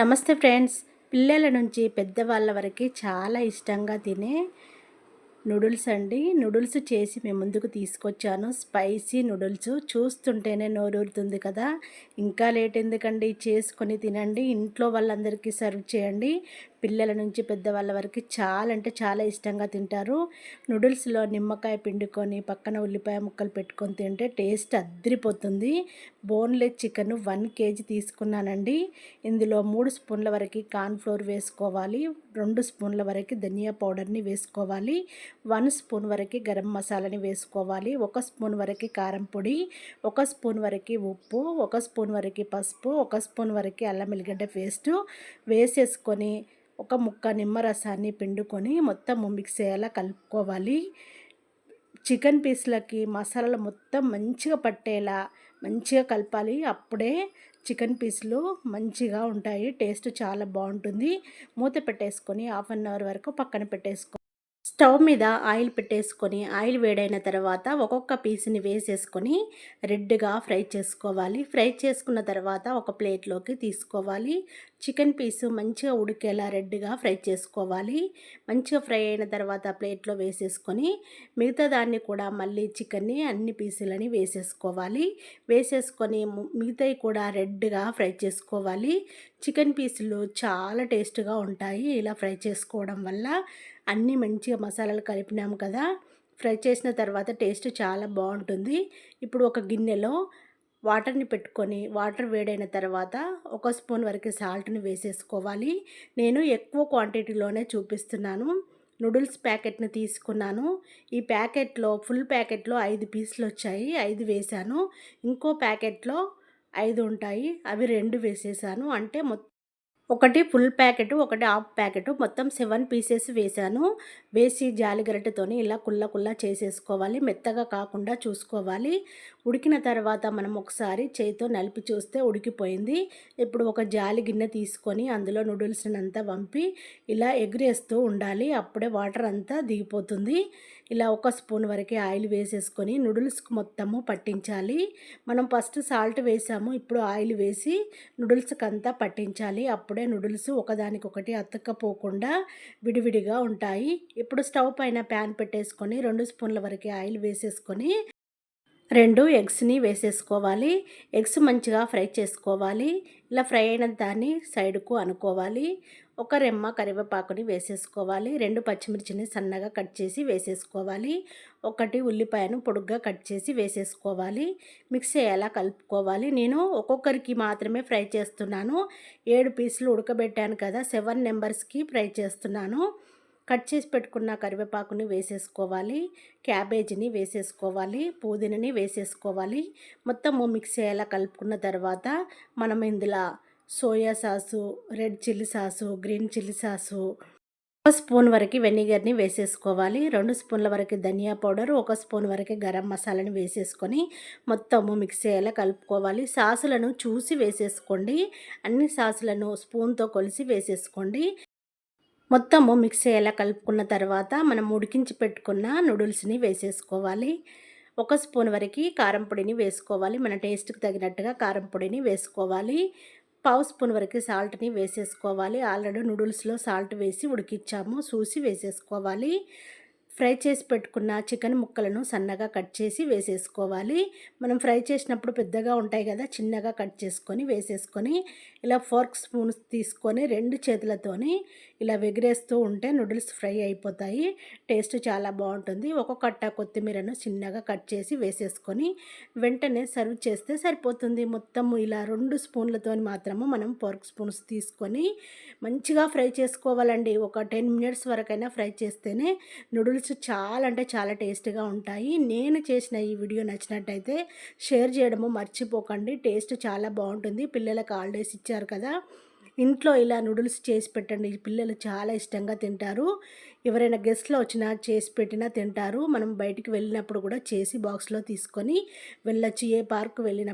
నమస్తే ఫ్రెండ్స్. పిల్లల నుంచి పెద్దవాళ్ళ వరకు చాలా ఇష్టంగా తినే నూడిల్స్ అండి. నూడిల్స్ చేసి మేము ముందుకు తీసుకొచ్చాను. స్పైసీ నూడిల్స్ చూస్తుంటేనే నోరూరుతుంది కదా. ఇంకా లేట్ ఎందుకండి, చేసుకొని తినండి. ఇంట్లో వాళ్ళందరికీ సర్వ్ చేయండి. పిల్లల నుంచి పెద్దవాళ్ళ వరకు చాలా అంటే చాలా ఇష్టంగా తింటారు. నూడిల్స్లో నిమ్మకాయ పిండుకొని పక్కన ఉల్లిపాయ ముక్కలు పెట్టుకొని తింటే టేస్ట్ అద్దరిపోతుంది. బోన్లెస్ చికెన్ 1 కేజీ తీసుకున్నానండి. ఇందులో 3 స్పూన్ల వరకు కార్న్‌ఫ్లోర్ వేసుకోవాలి. 2 స్పూన్ల వరకు ధనియా పౌడర్ని వేసుకోవాలి. 1 స్పూన్ వరకు గరం మసాలాని వేసుకోవాలి. 1 స్పూన్ వరకు కారం పొడి, 1 స్పూన్ వరకు ఉప్పు, 1 స్పూన్ వరకు పసుపు, 1 స్పూన్ వరకు అల్లం వెల్లిగడ్డ పేస్టు వేసేసుకొని ఒక ముక్క నిమ్మరసాన్ని పిండుకొని మొత్తం మిక్స్ అయ్యేలా కలుపుకోవాలి. చికెన్ పీస్లకి మసాలాలు మొత్తం మంచిగా పట్టేలా మంచిగా కలపాలి. అప్పుడే చికెన్ పీసులు మంచిగా ఉంటాయి. టేస్ట్ చాలా బాగుంటుంది. మూత పెట్టేసుకొని హాఫ్ అన్ అవర్ వరకు పక్కన పెట్టేసుకో. స్టవ్ మీద ఆయిల్ పెట్టేసుకొని ఆయిల్ వేడైన తర్వాత ఒక్కొక్క పీస్ని వేసేసుకొని రెడ్గా ఫ్రై చేసుకోవాలి. ఫ్రై చేసుకున్న తర్వాత ఒక ప్లేట్లోకి తీసుకోవాలి. చికెన్ పీసు మంచిగా ఉడికేలా రెడ్గా ఫ్రై చేసుకోవాలి. మంచిగా ఫ్రై అయిన తర్వాత ప్లేట్లో వేసేసుకొని మిగతా దాన్ని కూడా మళ్ళీ చికెన్ని అన్ని పీసులని వేసేసుకోవాలి. వేసేసుకొని మిగతాయి కూడా రెడ్గా ఫ్రై చేసుకోవాలి. చికెన్ పీసులు చాలా టేస్ట్గా ఉంటాయి ఇలా ఫ్రై చేసుకోవడం వల్ల. అన్నీ మంచిగా మసాలాలు కలిపినాము కదా, ఫ్రై చేసిన తర్వాత టేస్ట్ చాలా బాగుంటుంది. ఇప్పుడు ఒక గిన్నెలో వాటర్ని పెట్టుకొని వాటర్ వేడైన తర్వాత 1 స్పూన్ వరకు సాల్ట్ని వేసేసుకోవాలి. నేను ఎక్కువ క్వాంటిటీలోనే చూపిస్తున్నాను. నూడిల్స్ ప్యాకెట్ని తీసుకున్నాను. ఈ ప్యాకెట్లో ఫుల్ ప్యాకెట్లో 5 పీసులు వచ్చాయి, 5 వేసాను. ఇంకో ప్యాకెట్లో 5 ఉంటాయి, అవి 2 వేసేసాను. అంటే ఒకటి ఫుల్ ప్యాకెట్, ఒకటి హాఫ్ ప్యాకెట్, మొత్తం 7 పీసెస్ వేసాను. వేసి జాలిగరిటెతోని ఇలా కుల్ల కుల్ల చేసేసుకోవాలి. మెత్తగా కాకుండా చూసుకోవాలి. ఉడికిన తర్వాత మనం ఒకసారి చేతితో నలిపి చూస్తే ఉడికిపోయింది. ఇప్పుడు ఒక జాలి గిన్నె తీసుకొని అందులో నూడిల్స్ని అంతా వంపి ఇలా ఎగిరేస్తూ ఉండాలి. అప్పుడే వాటర్ అంతా దిగిపోతుంది. ఇలా 1 స్పూన్ వరకు ఆయిల్ వేసేసుకొని నూడిల్స్కి మొత్తము పట్టించాలి. మనం ఫస్ట్ సాల్ట్ వేసాము, ఇప్పుడు ఆయిల్ వేసి నూడిల్స్కి అంతా పట్టించాలి. అప్పుడే నూడిల్స్ ఒకదానికొకటి అతుక్కపోకుండా విడివిడిగా ఉంటాయి. ఇప్పుడు స్టవ్ పైన ప్యాన్ పెట్టేసుకొని 2 స్పూన్ల వరకు ఆయిల్ వేసేసుకొని 2 ఎగ్స్ని వేసేసుకోవాలి. ఎగ్స్ మంచిగా ఫ్రై చేసుకోవాలి. ఇలా ఫ్రై అయిన దాన్ని సైడ్కు అనుకోవాలి. ఒక రెమ్మ కరివేపాకుని వేసేసుకోవాలి. 2 పచ్చిమిర్చిని సన్నగా కట్ చేసి వేసేసుకోవాలి. 1 ఉల్లిపాయను పొడుగ్గా కట్ చేసి వేసేసుకోవాలి. మిక్స్ అయ్యేలా కలుపుకోవాలి. నేను ఒక్కొక్కరికి మాత్రమే ఫ్రై చేస్తున్నాను. 7 పీసులు ఉడకబెట్టాను కదా, 7 మెంబర్స్కి ఫ్రై చేస్తున్నాను. కట్ చేసి పెట్టుకున్న కరివేపాకుని వేసేసుకోవాలి. క్యాబేజీని వేసేసుకోవాలి. పుదీనాని వేసేసుకోవాలి. మొత్తము మిక్స్ అయ్యేలా కలుపుకున్న తర్వాత మనం ఇందులో soya sauce, red chilli sauce, green chilli sauce, 1 spoon వరకు వెనిగర్ని వేసేసుకోవాలి. 2 స్పూన్ల వరకు ధనియా పౌడర్, 1 స్పూన్ వరకు గరం మసాలాని వేసేసుకొని మొత్తము మిక్స్ అయ్యేలా కలుపుకోవాలి. సాసులను చూసి వేసేసుకోండి. అన్ని సాసులను స్పూన్తో కొలిసి వేసేసుకోండి. మొత్తము మిక్స్ అయ్యేలా కలుపుకున్న తర్వాత మనం ఉడికించి పెట్టుకున్న నూడిల్స్ని వేసేసుకోవాలి. 1 స్పూన్ వరకు కారం పొడిని వేసుకోవాలి. మన టేస్ట్కి తగినట్టుగా కారం పొడిని వేసుకోవాలి. పావు స్పూన్ వరకు సాల్ట్ని వేసేసుకోవాలి. ఆల్రెడీ నూడిల్స్లో సాల్ట్ వేసి ఉడికించాము, చూసి వేసేసుకోవాలి. ఫ్రై చేసి పెట్టుకున్న చికెన్ ముక్కలను సన్నగా కట్ చేసి వేసేసుకోవాలి. మనం ఫ్రై చేసినప్పుడు పెద్దగా ఉంటాయి కదా, చిన్నగా కట్ చేసుకొని వేసేసుకొని ఇలా ఫోర్క్ స్పూన్స్ తీసుకొని 2 చేతులతోని ఇలా ఎగిరేస్తూ ఉంటే నూడిల్స్ ఫ్రై అయిపోతాయి. టేస్ట్ చాలా బాగుంటుంది. ఒక కట్ట కొత్తిమీరను చిన్నగా కట్ చేసి వేసేసుకొని వెంటనే సర్వ్ చేస్తే సరిపోతుంది. మొత్తము ఇలా 2 స్పూన్లతో మాత్రము మనం ఫోర్క్ స్పూన్స్ తీసుకొని మంచిగా ఫ్రై చేసుకోవాలండి. ఒక 10 మినిట్స్ వరకైనా ఫ్రై చేస్తేనే నూడిల్స్ చాలా అంటే చాలా టేస్ట్గా ఉంటాయి. నేను చేసిన ఈ వీడియో నచ్చినట్టయితే షేర్ చేయడము మర్చిపోకండి. టేస్ట్ చాలా బాగుంటుంది. పిల్లలకు హాలిడేస్ ఇచ్చారు కదా, ఇంట్లో ఇలా నూడిల్స్ చేసి పెట్టండి. పిల్లలు చాలా ఇష్టంగా తింటారు. ఎవరైనా గెస్ట్లు వచ్చినా చేసి పెట్టినా తింటారు. మనం బయటికి వెళ్ళినప్పుడు కూడా చేసి బాక్స్లో తీసుకొని వెళ్ళొచ్చు. ఏ పార్క్ వెళ్ళినప్పుడు